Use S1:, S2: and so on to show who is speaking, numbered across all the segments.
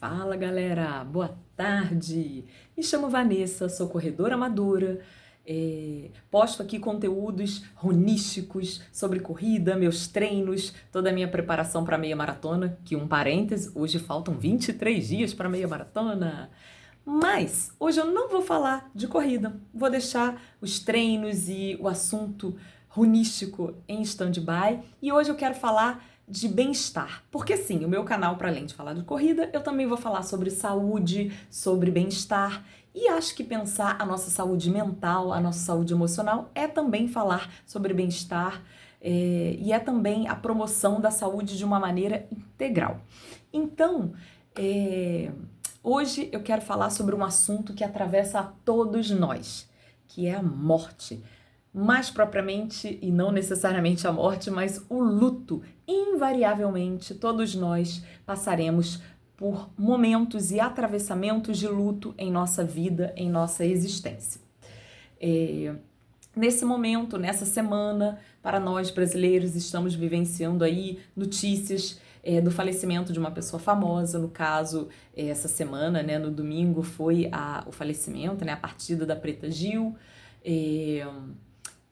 S1: Fala galera, boa tarde! Me chamo Vanessa, sou corredora amadora, posto aqui conteúdos runísticos sobre corrida, meus treinos, toda a minha preparação para a meia maratona, que um parêntese, hoje faltam 23 dias para a meia maratona. Mas hoje eu não vou falar de corrida, vou deixar os treinos e o assunto runístico em stand-by e hoje eu quero falar de bem-estar, porque sim, o meu canal, para além de falar de corrida, eu também vou falar sobre saúde, sobre bem-estar e acho que pensar a nossa saúde mental, a nossa saúde emocional é também falar sobre bem-estar e é também a promoção da saúde de uma maneira integral. Então, hoje eu quero falar sobre um assunto que atravessa a todos nós, que é a morte. Mais propriamente, e não necessariamente a morte, mas o luto. Invariavelmente, todos nós passaremos por momentos e atravessamentos de luto em nossa vida, em nossa existência. Nesse momento, nessa semana, para nós brasileiros, estamos vivenciando aí notícias do falecimento de uma pessoa famosa. No caso, essa semana, né, no domingo, foi o falecimento, né, a partida da Preta Gil.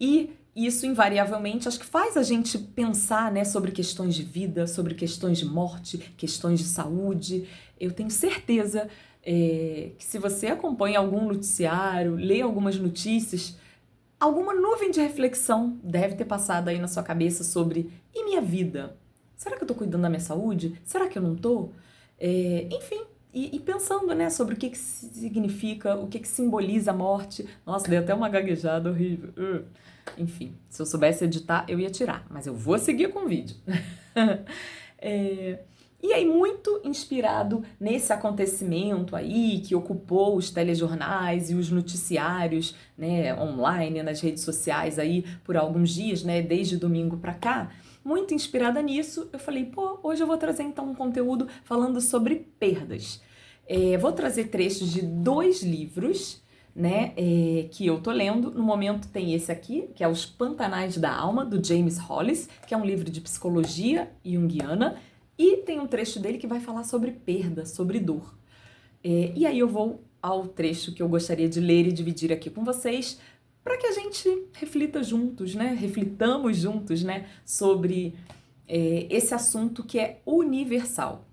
S1: E isso, invariavelmente, acho que faz a gente pensar, né, sobre questões de vida, sobre questões de morte, questões de saúde. Eu tenho certeza que se você acompanha algum noticiário, lê algumas notícias, alguma nuvem de reflexão deve ter passado aí na sua cabeça sobre: e minha vida? Será que eu tô cuidando da minha saúde? Será que eu não tô? Enfim, e pensando, né, sobre o que significa, o que simboliza a morte. Nossa, deu até uma gaguejada horrível. Enfim, se eu soubesse editar, eu ia tirar, mas eu vou seguir com o vídeo. E aí, muito inspirado nesse acontecimento aí que ocupou os telejornais e os noticiários, né, online, nas redes sociais aí por alguns dias, né, desde domingo pra cá, muito inspirada nisso, eu falei, hoje eu vou trazer então um conteúdo falando sobre perdas. Vou trazer trechos de 2 livros, né, que eu tô lendo. No momento tem esse aqui, que é Os Pantanais da Alma, do James Hollis, que é um livro de psicologia junguiana, e tem um trecho dele que vai falar sobre perda, sobre dor. E aí eu vou ao trecho que eu gostaria de ler e dividir aqui com vocês, para que a gente reflita juntos, né, reflitamos juntos, né, sobre esse assunto que é universal.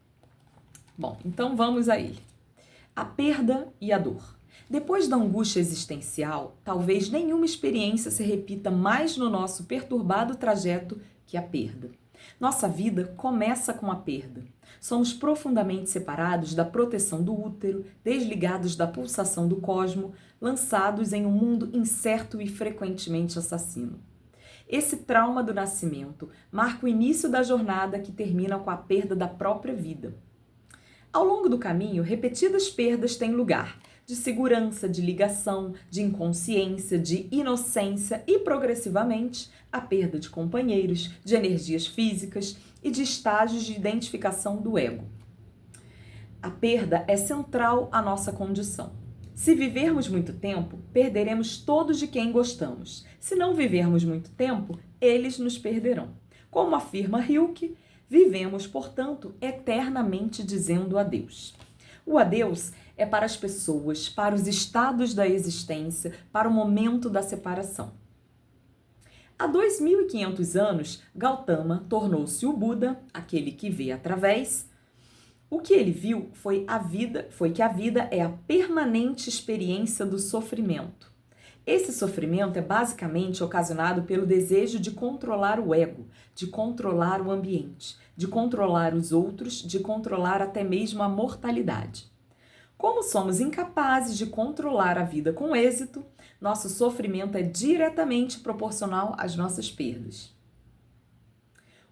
S1: Bom, então vamos a ele. A perda e a dor. Depois da angústia existencial, talvez nenhuma experiência se repita mais no nosso perturbado trajeto que a perda. Nossa vida começa com a perda. Somos profundamente separados da proteção do útero, desligados da pulsação do cosmo, lançados em um mundo incerto e frequentemente assassino. Esse trauma do nascimento marca o início da jornada que termina com a perda da própria vida. Ao longo do caminho, repetidas perdas têm lugar, de segurança, de ligação, de inconsciência, de inocência e, progressivamente, a perda de companheiros, de energias físicas e de estágios de identificação do ego. A perda é central à nossa condição. Se vivermos muito tempo, perderemos todos de quem gostamos. Se não vivermos muito tempo, eles nos perderão. Como afirma Hilke, vivemos, portanto, eternamente dizendo adeus. O adeus é para as pessoas, para os estados da existência, para o momento da separação. Há 2.500 anos, Gautama tornou-se o Buda, aquele que vê através. O que ele viu foi que a vida é a permanente experiência do sofrimento. Esse sofrimento é basicamente ocasionado pelo desejo de controlar o ego, de controlar o ambiente, de controlar os outros, de controlar até mesmo a mortalidade. Como somos incapazes de controlar a vida com êxito, nosso sofrimento é diretamente proporcional às nossas perdas.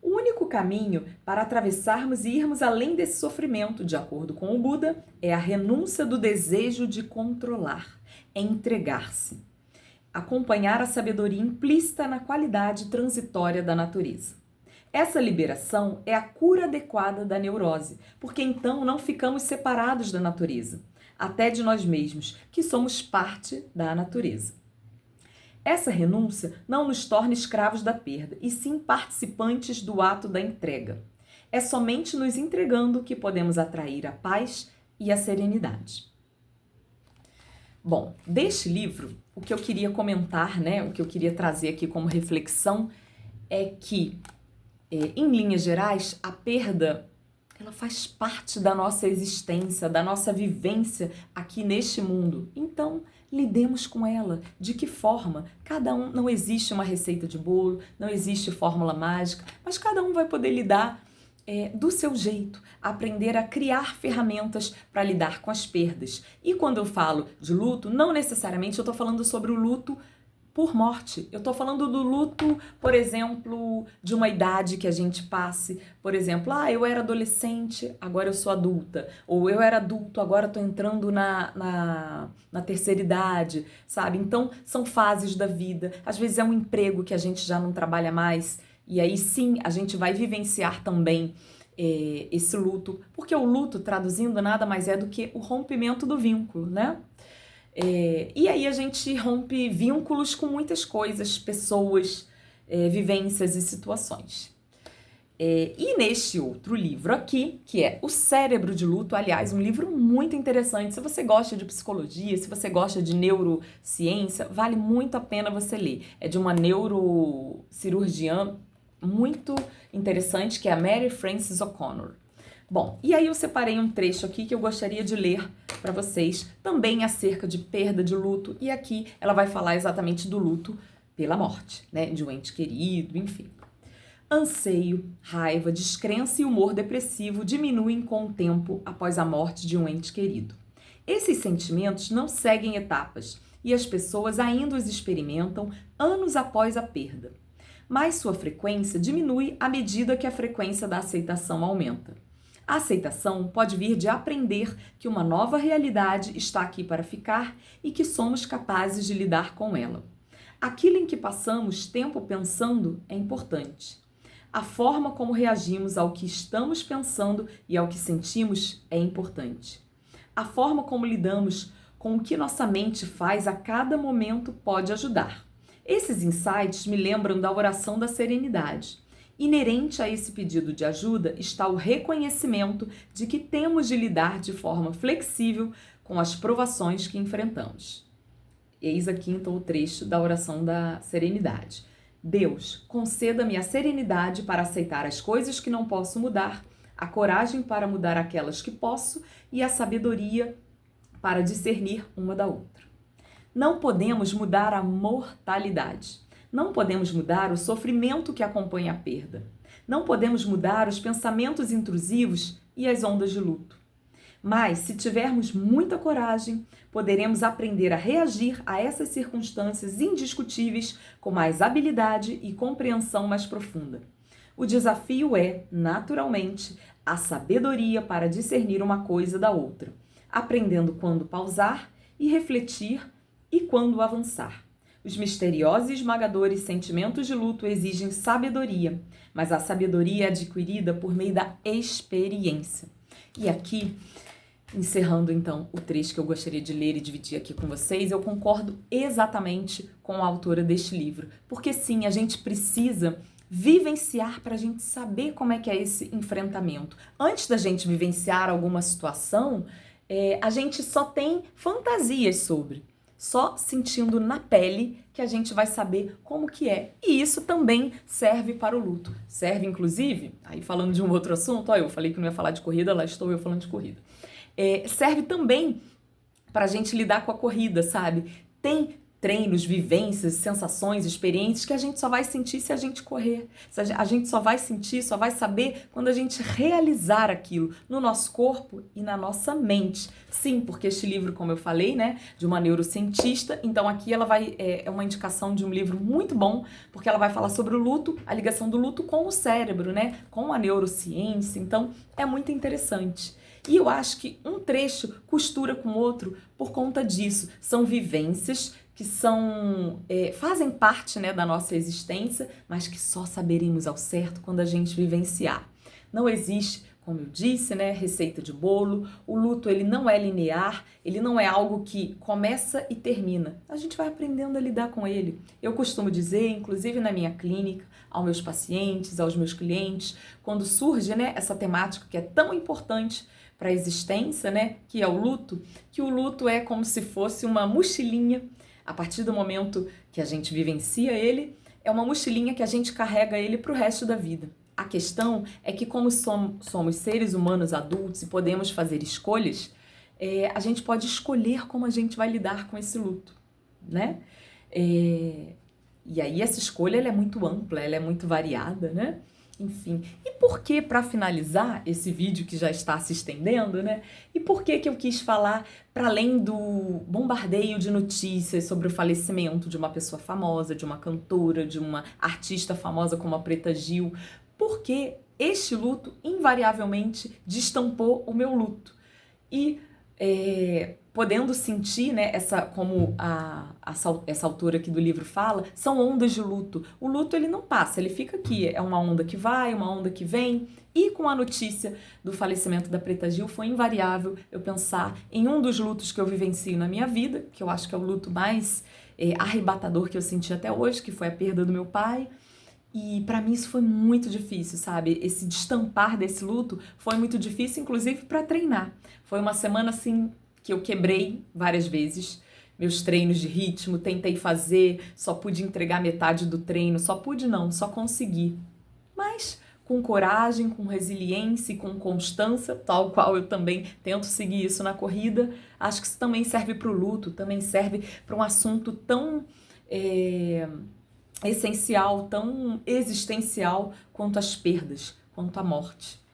S1: O único caminho para atravessarmos e irmos além desse sofrimento, de acordo com o Buda, é a renúncia do desejo de controlar, é entregar-se. Acompanhar a sabedoria implícita na qualidade transitória da natureza. Essa liberação é a cura adequada da neurose, porque então não ficamos separados da natureza, até de nós mesmos, que somos parte da natureza. Essa renúncia não nos torna escravos da perda, e sim participantes do ato da entrega. É somente nos entregando que podemos atrair a paz e a serenidade. Bom, deste livro, o que eu queria comentar, né, o que eu queria trazer aqui como reflexão é que, em linhas gerais, a perda, ela faz parte da nossa existência, da nossa vivência aqui neste mundo. Então, lidemos com ela. De que forma? Cada um, não existe uma receita de bolo, não existe fórmula mágica, mas cada um vai poder lidar do seu jeito, aprender a criar ferramentas para lidar com as perdas. E quando eu falo de luto, não necessariamente eu estou falando sobre o luto por morte. Eu estou falando do luto, por exemplo, de uma idade que a gente passe. Por exemplo, eu era adolescente, agora eu sou adulta. Ou eu era adulto, agora estou entrando na terceira idade, sabe? Então, são fases da vida. Às vezes é um emprego que a gente já não trabalha mais. E aí sim, a gente vai vivenciar também esse luto. Porque o luto, traduzindo, nada mais é do que o rompimento do vínculo, né? E aí a gente rompe vínculos com muitas coisas, pessoas, vivências e situações. E neste outro livro aqui, que é O Cérebro de Luto, aliás, um livro muito interessante. Se você gosta de psicologia, se você gosta de neurociência, vale muito a pena você ler. É de uma neurocirurgiã muito interessante, que é a Mary Frances O'Connor. Bom, e aí eu separei um trecho aqui que eu gostaria de ler para vocês, também acerca de perda de luto, e aqui ela vai falar exatamente do luto pela morte, né, de um ente querido, enfim. Anseio, raiva, descrença e humor depressivo diminuem com o tempo após a morte de um ente querido. Esses sentimentos não seguem etapas e as pessoas ainda os experimentam anos após a perda, mas sua frequência diminui à medida que a frequência da aceitação aumenta. A aceitação pode vir de aprender que uma nova realidade está aqui para ficar e que somos capazes de lidar com ela. Aquilo em que passamos tempo pensando é importante. A forma como reagimos ao que estamos pensando e ao que sentimos é importante. A forma como lidamos com o que nossa mente faz a cada momento pode ajudar. Esses insights me lembram da oração da serenidade. Inerente a esse pedido de ajuda está o reconhecimento de que temos de lidar de forma flexível com as provações que enfrentamos. Eis aqui então o trecho da oração da serenidade. Deus, conceda-me a serenidade para aceitar as coisas que não posso mudar, a coragem para mudar aquelas que posso e a sabedoria para discernir uma da outra. Não podemos mudar a mortalidade. Não podemos mudar o sofrimento que acompanha a perda. Não podemos mudar os pensamentos intrusivos e as ondas de luto. Mas, se tivermos muita coragem, poderemos aprender a reagir a essas circunstâncias indiscutíveis com mais habilidade e compreensão mais profunda. O desafio é, naturalmente, a sabedoria para discernir uma coisa da outra, aprendendo quando pausar e refletir e quando avançar. Os misteriosos e esmagadores sentimentos de luto exigem sabedoria, mas a sabedoria é adquirida por meio da experiência. E aqui, encerrando então o trecho que eu gostaria de ler e dividir aqui com vocês, eu concordo exatamente com a autora deste livro, porque sim, a gente precisa vivenciar para a gente saber como é que é esse enfrentamento. Antes da gente vivenciar alguma situação, a gente só tem fantasias sobre. Só sentindo na pele que a gente vai saber como que é. E isso também serve para o luto. Serve, inclusive, aí falando de um outro assunto, eu falei que não ia falar de corrida, lá estou eu falando de corrida. Serve também para a gente lidar com a corrida, sabe? Tem treinos, vivências, sensações, experiências que a gente só vai sentir se a gente correr. A gente só vai sentir, só vai saber quando a gente realizar aquilo no nosso corpo e na nossa mente. Sim, porque este livro, como eu falei, né, de uma neurocientista, então aqui ela é uma indicação de um livro muito bom, porque ela vai falar sobre o luto, a ligação do luto com o cérebro, né, com a neurociência, então é muito interessante. E eu acho que um trecho costura com o outro por conta disso. São vivências que fazem parte, né, da nossa existência, mas que só saberemos ao certo quando a gente vivenciar. Não existe como eu disse, né, receita de bolo. O luto, ele não é linear, ele não é algo que começa e termina. A gente vai aprendendo a lidar com ele. Eu costumo dizer, inclusive na minha clínica, aos meus pacientes, aos meus clientes, quando surge, né, essa temática que é tão importante para a existência, né, que é o luto, que o luto é como se fosse uma mochilinha. A partir do momento que a gente vivencia ele, é uma mochilinha que a gente carrega ele para o resto da vida. A questão é que como somos seres humanos adultos e podemos fazer escolhas, a gente pode escolher como a gente vai lidar com esse luto, né? E aí essa escolha ela é muito ampla, ela é muito variada, né? Enfim, e por que, para finalizar esse vídeo que já está se estendendo, né? E por que eu quis falar, para além do bombardeio de notícias sobre o falecimento de uma pessoa famosa, de uma cantora, de uma artista famosa como a Preta Gil, porque este luto invariavelmente destampou o meu luto. E podendo sentir, né, como essa autora aqui do livro fala, são ondas de luto. O luto ele não passa, ele fica aqui, é uma onda que vai, uma onda que vem. E com a notícia do falecimento da Preta Gil, foi invariável eu pensar em um dos lutos que eu vivencio na minha vida, que eu acho que é o luto mais arrebatador que eu senti até hoje, que foi a perda do meu pai. E para mim isso foi muito difícil, sabe? Esse destampar desse luto foi muito difícil, inclusive para treinar. Foi uma semana assim que eu quebrei várias vezes meus treinos de ritmo, tentei fazer, só pude entregar metade do treino, só consegui. Mas com coragem, com resiliência e com constância, tal qual eu também tento seguir isso na corrida, acho que isso também serve para o luto, também serve para um assunto tão essencial, tão existencial quanto as perdas, quanto a morte.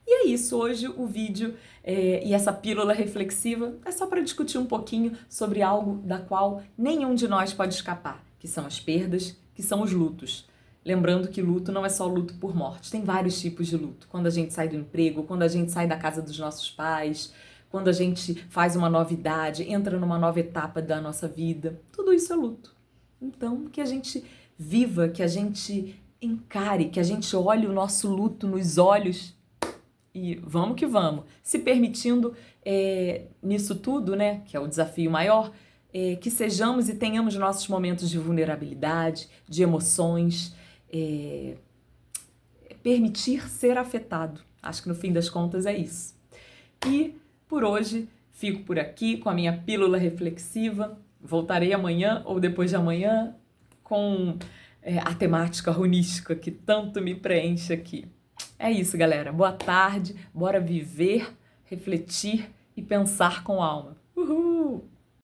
S1: E é isso, hoje o vídeo e essa pílula reflexiva é só para discutir um pouquinho sobre algo da qual nenhum de nós pode escapar, que são as perdas, que são os lutos. Lembrando que luto não é só luto por morte, tem vários tipos de luto. Quando a gente sai do emprego, quando a gente sai da casa dos nossos pais, quando a gente faz uma nova idade, entra numa nova etapa da nossa vida, tudo isso é luto. Então, que a gente viva, que a gente encare, que a gente olhe o nosso luto nos olhos e vamos que vamos. Se permitindo nisso tudo, né, que é o desafio maior, que sejamos e tenhamos nossos momentos de vulnerabilidade, de emoções, permitir ser afetado. Acho que no fim das contas é isso. E por hoje fico por aqui com a minha pílula reflexiva. Voltarei amanhã ou depois de amanhã com a temática runística que tanto me preenche aqui. É isso, galera. Boa tarde. Bora viver, refletir e pensar com alma. Uhul!